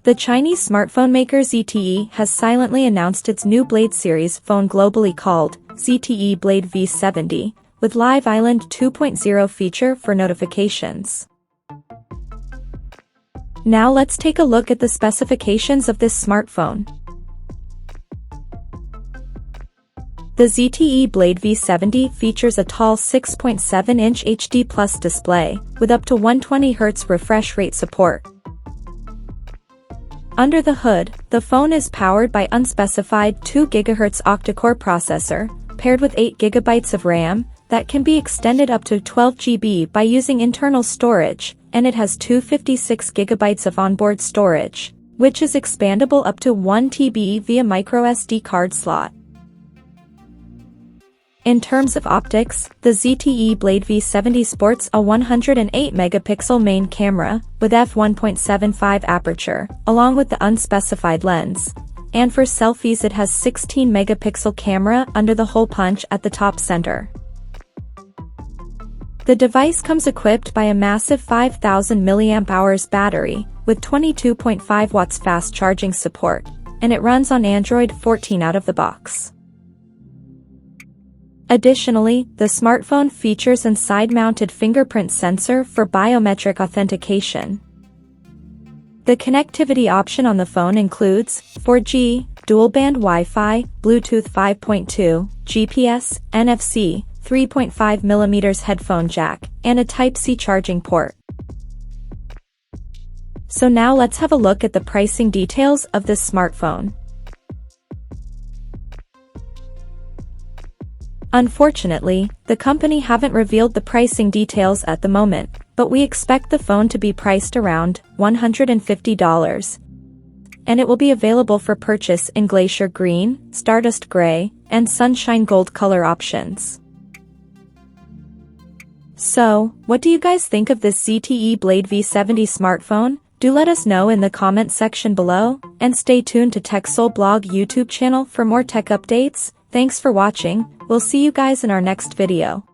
The Chinese smartphone maker ZTE has silently announced its new Blade series phone globally called ZTE Blade V70, with Live Island 2.0 feature for notifications. Now let's take a look at the specifications of this smartphone. The ZTE Blade V70 features a tall 6.7-inch HD Plus display, with up to 120Hz refresh rate support. Under the hood, the phone is powered by unspecified 2 GHz octa-core processor, paired with 8 GB of RAM, that can be extended up to 12 GB by using internal storage, and it has 256 GB of onboard storage, which is expandable up to 1 TB via microSD card slot. In terms of optics, the ZTE Blade V70 sports a 108-megapixel main camera, with f1.75 aperture, along with the unspecified lens. And for selfies it has 16-megapixel camera under the hole punch at the top center. The device comes equipped by a massive 5000 mAh battery, with 22.5 watts fast charging support, and it runs on Android 14 out of the box. Additionally, the smartphone features a side-mounted fingerprint sensor for biometric authentication. The connectivity option on the phone includes 4G, dual-band Wi-Fi, Bluetooth 5.2, GPS, NFC, 3.5mm headphone jack, and a Type-C charging port. So now let's have a look at the pricing details of this smartphone. Unfortunately, the company haven't revealed the pricing details at the moment, but we expect the phone to be priced around $150. And it will be available for purchase in Glacier Green, Stardust Gray, and Sunshine Gold color options. So, what do you guys think of this ZTE Blade V70 smartphone? Do let us know in the comment section below, and stay tuned to TechSole Blog YouTube channel for more tech updates. Thanks for watching, we'll see you guys in our next video.